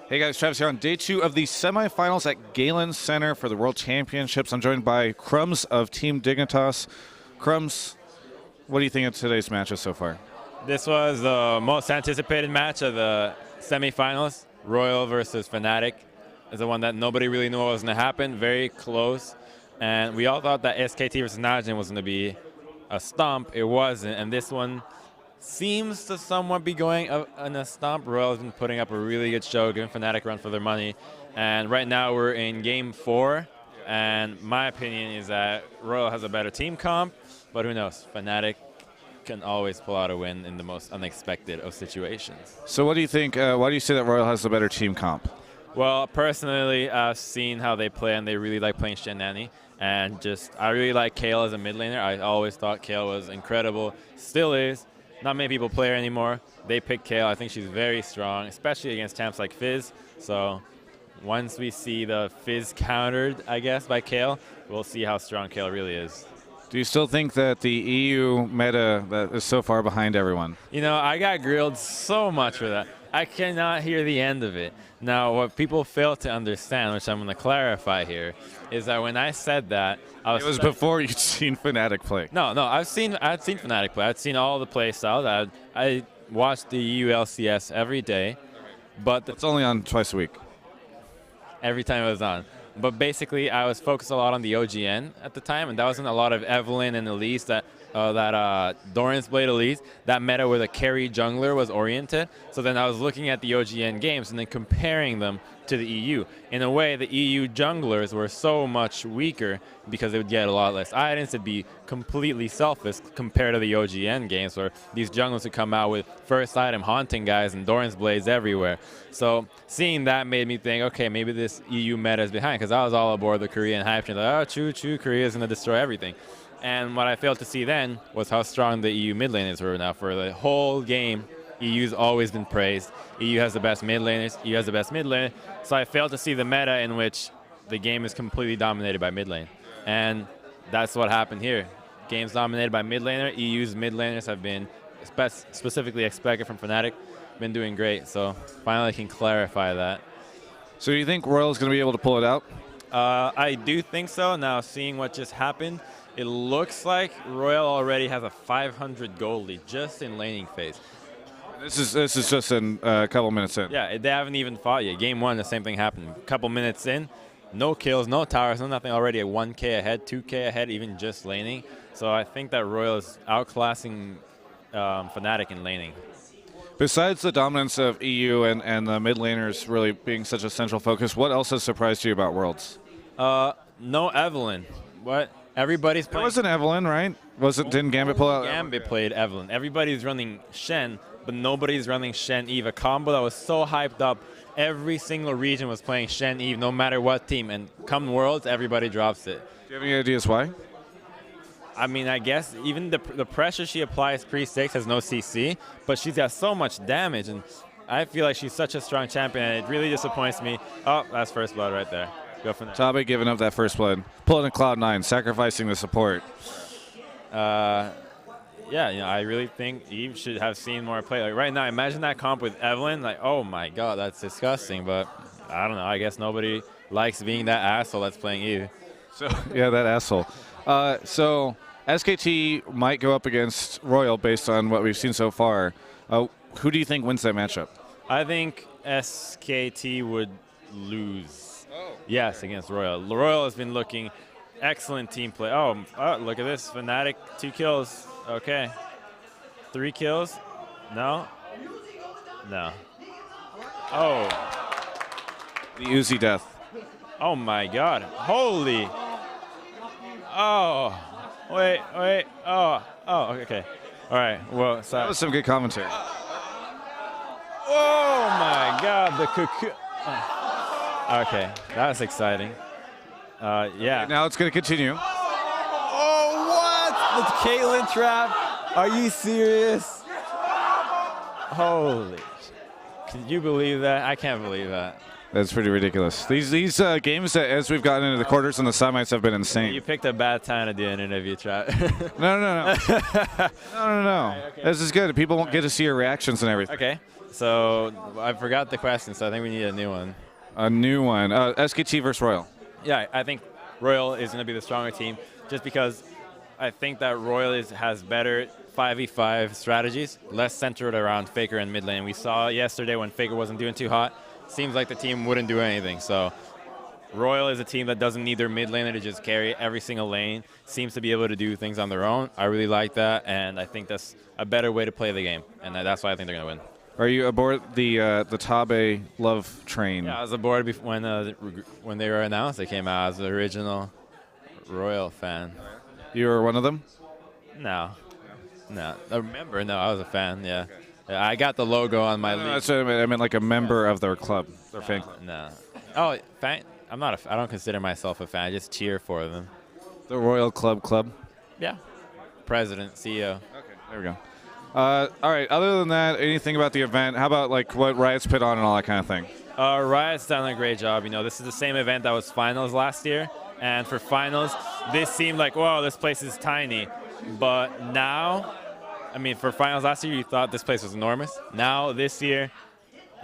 Hey guys, Travis here on day 2 of the semifinals at Galen Center for the World Championships. I'm joined by Crumbzz of Team Dignitas. Crumbzz, what do you think of today's matches so far? This was the most anticipated match of the semifinals. Royal versus Fnatic is the one that nobody really knew what was going to happen. Very close. And we all thought that SKT versus Najin was going to be a stomp. It wasn't. And this one seems to somewhat be going in a stomp. Royal has been putting up a really good show, giving Fnatic a run for their money. And right now we're in game 4. And my opinion is that Royal has a better team comp. But who knows? Fnatic can always pull out a win in the most unexpected of situations. So what do you think, why do you say that Royal has the better team comp? Well, personally, I've seen how they play, and they really like playing Shen Nani. And I really like Kayle as a mid laner. I always thought Kayle was incredible. Still is. Not many people play her anymore. They pick Kayle. I think she's very strong, especially against champs like Fizz. So once we see the Fizz countered, I guess, by Kayle, we'll see how strong Kayle really is. Do you still think that the EU meta that is so far behind everyone? You know, I got grilled so much for that. I cannot hear the end of it. Now, what people fail to understand, which I'm going to clarify here, is that when I said that, It was before you'd seen Fnatic play. No, I'd seen Fnatic play. I'd seen all the play styles. I watched the EU LCS every day, but It's only on twice a week. every time it was on. But basically, I was focused a lot on the OGN at the time, and that wasn't a lot of Evelynn and Elise, that Doran's Blade Elise, that meta where the carry jungler was oriented. So then I was looking at the OGN games and then comparing them to the EU. In a way, the EU junglers were so much weaker because they would get a lot less items. It'd be completely selfish compared to the OGN games where these junglers would come out with first item haunting guys and Doran's Blades everywhere. So seeing that made me think, okay, maybe this EU meta is behind, because I was all aboard the Korean hype train. Like, oh, choo, Korea is going to destroy everything. And what I failed to see then was how strong the EU mid laners were now. For the whole game, EU's always been praised. EU has the best mid laners. EU has the best mid lane. So I failed to see the meta in which the game is completely dominated by mid lane. And that's what happened here. Game's dominated by mid laner. EU's mid laners have been, specifically expected from Fnatic, been doing great. So finally I can clarify that. So do you think Royal's going to be able to pull it out? I do think so. Now, seeing what just happened, it looks like Royal already has a 500 gold lead just in laning phase. This is just in a couple minutes in. Yeah, they haven't even fought yet. Game 1, the same thing happened. A couple minutes in, no kills, no towers, no nothing, already at 1K ahead, 2K ahead, even just laning. So I think that Royal is outclassing Fnatic in laning. Besides the dominance of EU and the mid laners really being such a central focus, what else has surprised you about Worlds? No Evelynn. What? Everybody's playing. It wasn't Evelynn, right? Didn't Gambit pull out? Gambit played Evelynn. Everybody's running Shen, but nobody's running Shen Eve. A combo that was so hyped up. Every single region was playing Shen Eve, no matter what team. And come Worlds, everybody drops it. Do you have any ideas why? I mean, I guess even the pressure she applies pre-6 has no CC, but she's got so much damage, and I feel like she's such a strong champion, and it really disappoints me. Oh, that's first blood right there. Go from there. Tabe giving up that first blood. Pulling a Cloud9, sacrificing the support. Yeah, you know, I really think Eve should have seen more play. Like right now, imagine that comp with Evelynn. Like, oh my god, that's disgusting, but I don't know. I guess nobody likes being that asshole that's playing Eve. So yeah, that asshole. So SKT might go up against Royal based on what we've seen so far. Who do you think wins that matchup? I think SKT would lose. Yes, against Royal. Royal has been looking excellent team play. Oh, look at this. Fnatic, 2 kills. Okay. 3 kills? No? No. Oh. The Uzi death. Oh my god. Holy. Oh. Wait. Oh, okay. All right. Well, sorry. That was some good commentary. Oh my god, the cuckoo. Okay, that's exciting. Yeah. Now it's going to continue. Oh, what? The Caitlyn trap? Are you serious? Holy. Can you believe that? I can't believe that. That's pretty ridiculous. These games, as we've gotten into the quarters and the semis, have been insane. You picked a bad time to do an interview, Trap. No. Okay. This is good. People won't get to see your reactions and everything. Okay. So I forgot the question, so I think we need a new one. A new one. SKT versus Royal. Yeah, I think Royal is going to be the stronger team just because I think that Royal has better 5v5 strategies, less centered around Faker and mid lane. We saw yesterday when Faker wasn't doing too hot, seems like the team wouldn't do anything. So Royal is a team that doesn't need their mid laner to just carry every single lane, seems to be able to do things on their own. I really like that, and I think that's a better way to play the game, and that's why I think they're going to win. Are you aboard the Tabe love train? Yeah, I was aboard when they were announced. They came out as the original Royal fan. You were one of them? No. I remember, no, I was a fan, yeah. I got the logo on my league. That's what I meant. I meant like a member of their club, their fan club. No. Oh, fan? I don't consider myself a fan. I just cheer for them. The Royal Club? Yeah. President, CEO. Okay, there we go. All right, other than that, anything about the event? How about like what Riot's put on and all that kind of thing? Riot's done a great job. This is the same event that was finals last year. And for finals, this seemed like, whoa, this place is tiny. But now, for finals last year, you thought this place was enormous. Now, this year,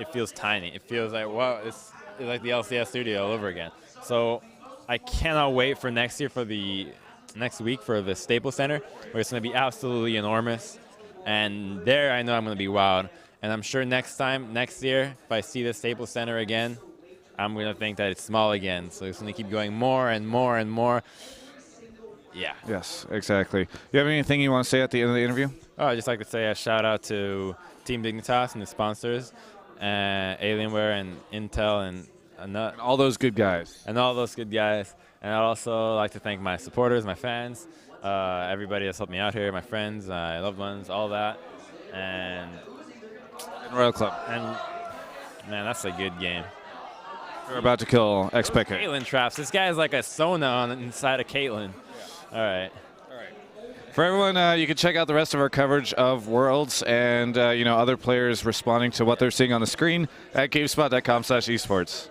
it feels tiny. It feels like, wow, it's like the LCS studio all over again. So I cannot wait for next week for the Staples Center, where it's going to be absolutely enormous. And there, I know I'm going to be wowed. And I'm sure next year, if I see the Staples Center again, I'm going to think that it's small again. So it's going to keep going more and more and more. Yeah. Yes, exactly. You have anything you want to say at the end of the interview? Oh, I'd just like to say a shout out to Team Dignitas and the sponsors, Alienware and Intel and all those good guys. And I'd also like to thank my supporters, my fans, everybody that's helped me out here, my friends, my loved ones, all that. And Royal Club. And man, that's a good game. We're about to kill Expect. Caitlyn traps. This guy is like a Sona inside of Caitlyn. Yeah. All right. For everyone, you can check out the rest of our coverage of Worlds and other players responding to what they're seeing on the screen at GameSpot.com/esports.